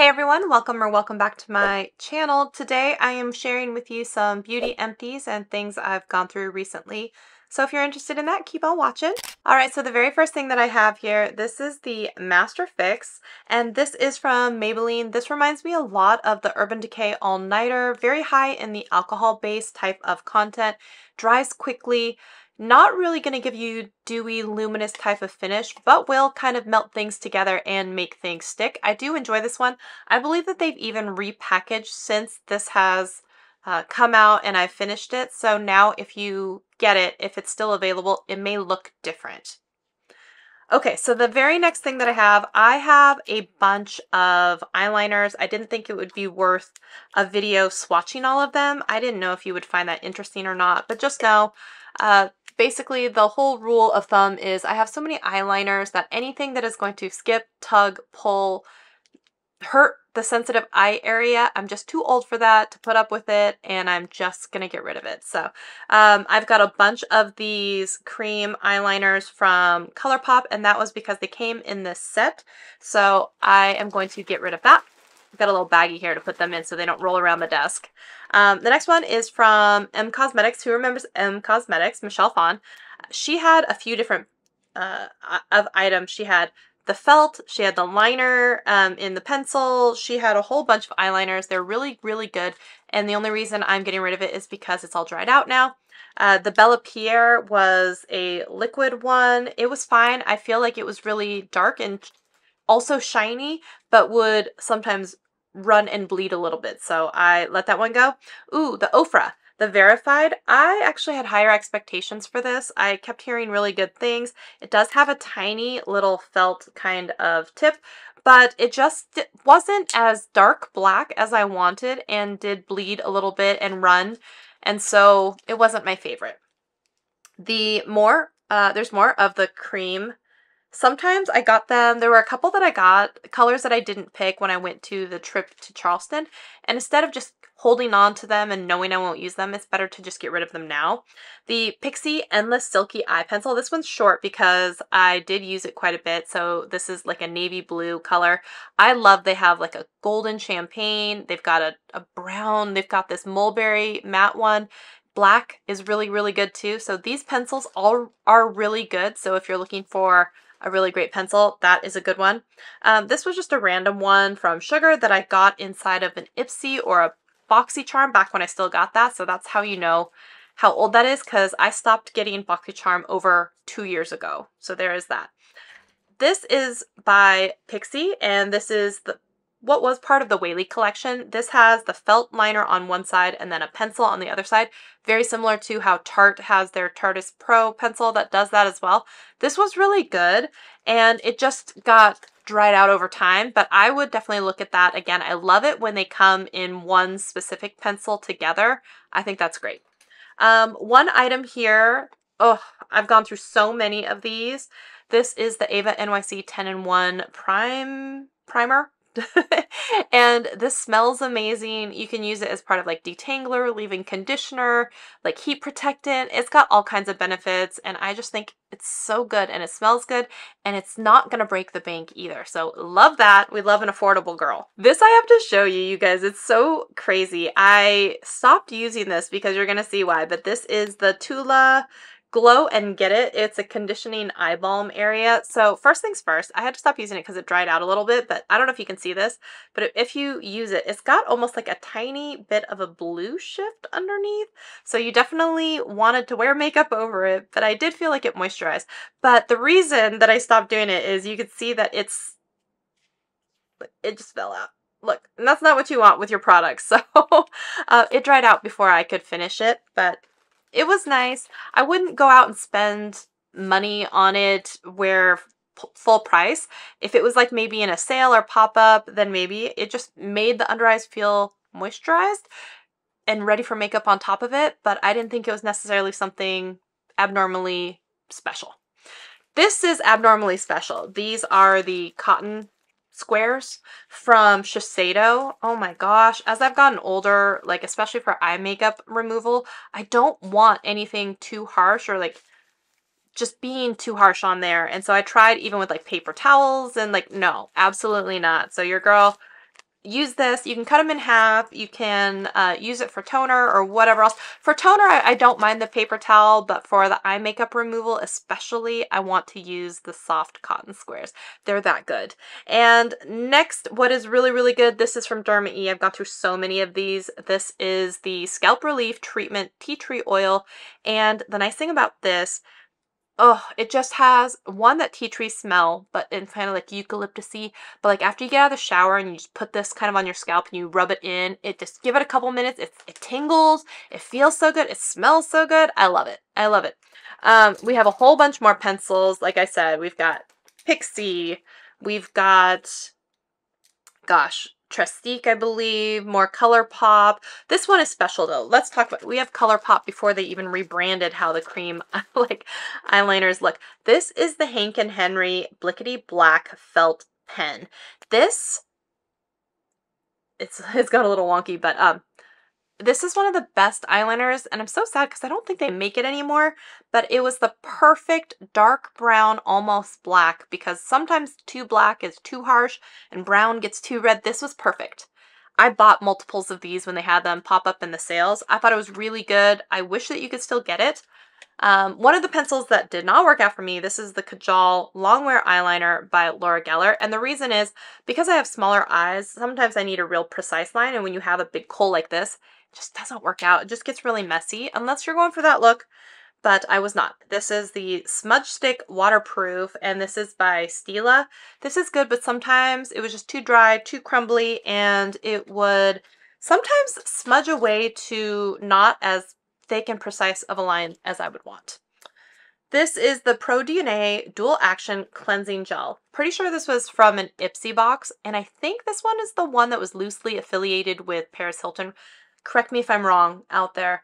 Hey everyone, welcome back to my channel. Today I am sharing with you some beauty empties and things I've gone through recently. So if you're interested in that, keep on watching. Alright, so the very first thing that I have here, this is the Master Fix, and this is from Maybelline. This reminds me a lot of the Urban Decay All Nighter, very high in the alcohol-based type of content, dries quickly, not really going to give you dewy, luminous type of finish, but will kind of melt things together and make things stick. I do enjoy this one. I believe that they've even repackaged since this has come out and I've finished it. So now if you get it, if it's still available, it may look different. Okay, so the very next thing that I have a bunch of eyeliners. I didn't think it would be worth a video swatching all of them. I didn't know if you would find that interesting or not, but just know, basically the whole rule of thumb is I have so many eyeliners that anything that is going to skip, tug, pull, hurt the sensitive eye area, I'm just too old for that to put up with it, and I'm just gonna get rid of it. So I've got a bunch of these cream eyeliners from ColourPop, and that was because they came in this set. So I am going to get rid of that. I've got a little baggie here to put them in so they don't roll around the desk. The next one is from M Cosmetics. Who remembers M Cosmetics? Michelle Phan. She had a few different of items. She had the felt, she had the liner in the pencil, she had a whole bunch of eyeliners. They're really, really good, and the only reason I'm getting rid of it is because it's all dried out now. The Bella Pierre was a liquid one. It was fine. I feel like it was really dark and also shiny, but would sometimes run and bleed a little bit, so I let that one go. Ooh, the Ofra. The Verified, I actually had higher expectations for this. I kept hearing really good things. It does have a tiny little felt kind of tip, but it just wasn't as dark black as I wanted and did bleed a little bit and run, and so it wasn't my favorite. There's more of the cream. Sometimes I got them, there were a couple that I got, colors that I didn't pick when I went to the trip to Charleston, and instead of just holding on to them and knowing I won't use them, it's better to just get rid of them now. The Pixi Endless Silky Eye Pencil, this one's short because I did use it quite a bit, so this is like a navy blue color. I love they have like a golden champagne, they've got a brown, they've got this mulberry matte one. Black is really, really good too, so these pencils all are really good, so if you're looking for a really great pencil, that is a good one. This was just a random one from Sugar that I got inside of an Ipsy or a BoxyCharm back when I still got that, so that's how you know how old that is, because I stopped getting BoxyCharm over 2 years ago, so there is that. This is by Pixi, and this is what was part of the Whaley collection. This has the felt liner on one side and then a pencil on the other side. Very similar to how Tarte has their Tarteist Pro pencil that does that as well. This was really good, and it just got dried out over time, but I would definitely look at that again. I love it when they come in one specific pencil together. I think that's great. One item here, oh, I've gone through so many of these. This is the Ava NYC 10-in-1 Primer. And this smells amazing. You can use it as part of like detangler, leave-in conditioner, like heat protectant. It's got all kinds of benefits, and I just think it's so good, and it smells good, and it's not gonna break the bank either. So love that. We love an affordable girl. This I have to show you, you guys. It's so crazy. I stopped using this because you're gonna see why, but this is the Tula Glow and Get It. It's a conditioning eye balm area. So first things first, I had to stop using it because it dried out a little bit, but I don't know if you can see this, but if you use it, it's got almost like a tiny bit of a blue shift underneath. So you definitely wanted to wear makeup over it, but I did feel like it moisturized. But the reason that I stopped doing it is you could see that it just fell out. Look, and that's not what you want with your products. So it dried out before I could finish it, but it was nice. I wouldn't go out and spend money on it where full price. If it was like maybe in a sale or pop-up, then maybe. It just made the under eyes feel moisturized and ready for makeup on top of it, but I didn't think it was necessarily something abnormally special. This is abnormally special. These are the cotton squares from Shiseido. Oh my gosh, as I've gotten older, like especially for eye makeup removal, I don't want anything too harsh or like just being too harsh on there. And so I tried even with like paper towels and like, no, absolutely not. So your girl use this. You can cut them in half. You can use it for toner or whatever else. For toner, I don't mind the paper towel, but for the eye makeup removal especially, I want to use the soft cotton squares. They're that good. And next, what is really, really good, this is from Derma E. I've gone through so many of these. This is the Scalp Relief Treatment Tea Tree Oil. And the nice thing about this, oh, it just has, one, that tea tree smell, but in kind of like eucalyptusy. But like after you get out of the shower and you just put this kind of on your scalp and you rub it in, it just give it a couple minutes. It tingles. It feels so good. It smells so good. I love it. I love it. We have a whole bunch more pencils. Like I said, we've got Pixie. We've got, gosh, Trestique, I believe, more ColourPop. This one is special though. Let's talk about, we have ColourPop before they even rebranded how the cream like eyeliners look. This is the Hank and Henry Blickety Black Felt Pen. This, it's got a little wonky, but this is one of the best eyeliners, and I'm so sad because I don't think they make it anymore, but it was the perfect dark brown, almost black, because sometimes too black is too harsh and brown gets too red. This was perfect. I bought multiples of these when they had them pop up in the sales. I thought it was really good. I wish that you could still get it. One of the pencils that did not work out for me, this is the Kajal Longwear Eyeliner by Laura Geller. And the reason is because I have smaller eyes, sometimes I need a real precise line. And when you have a big kohl like this, it just doesn't work out. It just gets really messy unless you're going for that look. But I was not. This is the Smudge Stick Waterproof, and this is by Stila. This is good, but sometimes it was just too dry, too crumbly, and it would sometimes smudge away to not as thick and precise of a line as I would want. This is the Pro DNA Dual Action Cleansing Gel. Pretty sure this was from an Ipsy box, and I think this one is the one that was loosely affiliated with Paris Hilton. Correct me if I'm wrong out there.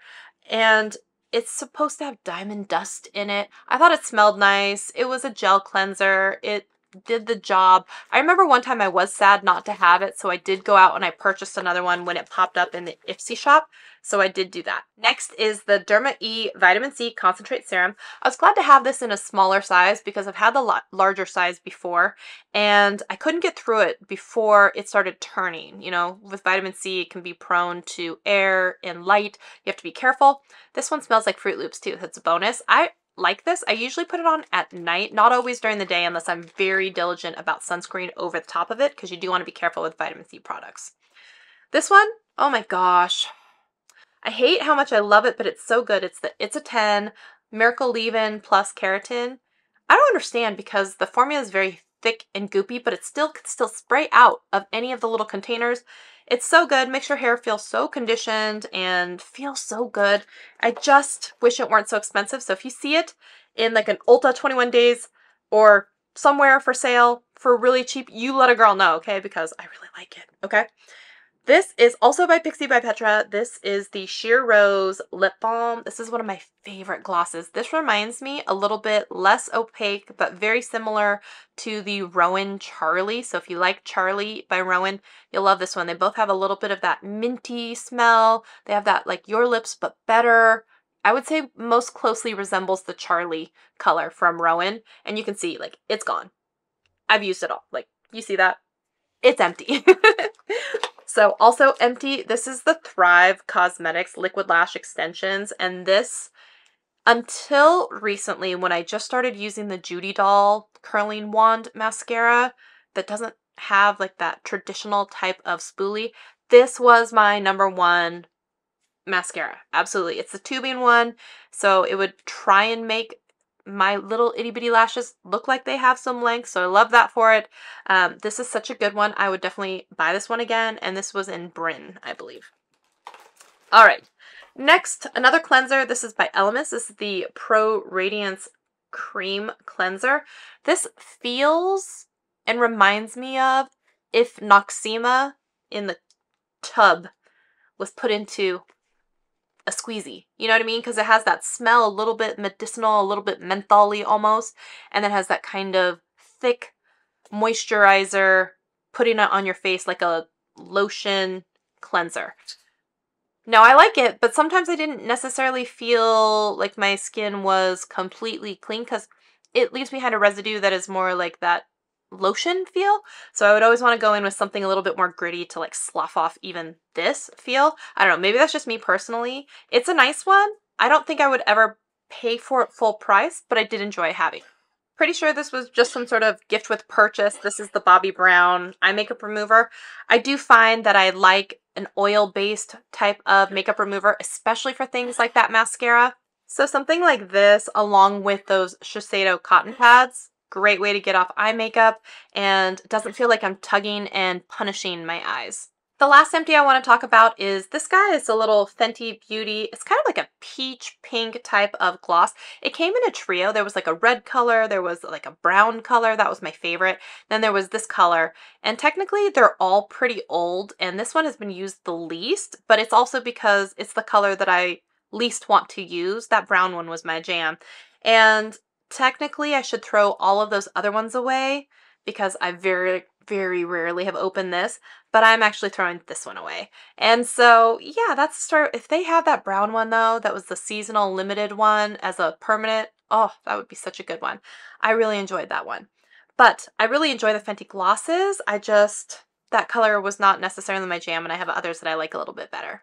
And it's supposed to have diamond dust in it. I thought it smelled nice. It was a gel cleanser. It did the job. I remember one time I was sad not to have it, so I did go out and I purchased another one when it popped up in the Ipsy shop, so I did do that. Next is the Derma E Vitamin C Concentrate Serum. I was glad to have this in a smaller size because I've had the larger size before, and I couldn't get through it before it started turning. You know, with vitamin C, it can be prone to air and light. You have to be careful. This one smells like Fruit Loops too. That's a bonus. I like this. I usually put it on at night, not always during the day unless I'm very diligent about sunscreen over the top of it, because you do want to be careful with vitamin C products. This one, oh my gosh. I hate how much I love it, but it's so good. It's a 10 Miracle Leave-In plus keratin. I don't understand because the formula is very thick and goopy, but it still can still spray out of any of the little containers. It's so good. Makes your hair feel so conditioned and feels so good. I just wish it weren't so expensive. So if you see it in like an Ulta 21 days or somewhere for sale for really cheap, you let a girl know, okay? Because I really like it, okay? This is also by Pixie by Petra. This is the Sheer Rose Lip Balm. This is one of my favorite glosses. This reminds me a little bit less opaque, but very similar to the Rowan Charlie. So if you like Charlie by Rowan, you'll love this one. They both have a little bit of that minty smell. They have that like Your Lips, but better. I would say most closely resembles the Charlie color from Rowan. And you can see, like, it's gone. I've used it all. Like, you see that? It's empty. So also empty, this is the Thrive Cosmetics Liquid Lash Extensions, and this, until recently when I just started using the Judy Doll Curling Wand Mascara that doesn't have like that traditional type of spoolie, this was my #1 mascara. Absolutely. It's the tubing one, so it would try and make my little itty bitty lashes look like they have some length, so I love that for it. This is such a good one. I would definitely buy this one again, and this was in Bryn, I believe. All right, next, another cleanser. This is by Elemis. This is the Pro Radiance Cream Cleanser. This feels and reminds me of if Noxzema in the tub was put into a squeezy, you know what I mean? Because it has that smell, a little bit medicinal, a little bit mentholy almost, and then has that kind of thick moisturizer, putting it on your face like a lotion cleanser. Now I like it, but sometimes I didn't necessarily feel like my skin was completely clean because it leaves behind a residue that is more like that lotion feel. So I would always want to go in with something a little bit more gritty to like slough off even this feel. I don't know, maybe that's just me personally. It's a nice one. I don't think I would ever pay for it full price, but I did enjoy having it. Pretty sure this was just some sort of gift with purchase. This is the Bobbi Brown eye makeup remover. I do find that I like an oil-based type of makeup remover, especially for things like that mascara. So something like this, along with those Shiseido cotton pads, great way to get off eye makeup and doesn't feel like I'm tugging and punishing my eyes. The last empty I want to talk about is this guy. Is a little Fenty Beauty. It's kind of like a peach pink type of gloss. It came in a trio. There was like a red color, there was like a brown color, that was my favorite. Then there was this color, and technically they're all pretty old, and this one has been used the least, but it's also because it's the color that I least want to use. That brown one was my jam. And technically I should throw all of those other ones away because I very rarely have opened this, but I'm actually throwing this one away. And so, yeah, that's the story. If they have that brown one though, that was the seasonal limited one as a permanent, oh, that would be such a good one. I really enjoyed that one. But I really enjoy the Fenty glosses. That color was not necessarily my jam, and I have others that I like a little bit better.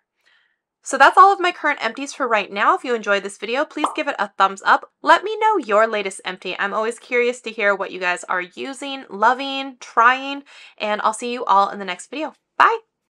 So that's all of my current empties for right now. If you enjoyed this video, please give it a thumbs up. Let me know your latest empty. I'm always curious to hear what you guys are using, loving, trying, and I'll see you all in the next video. Bye!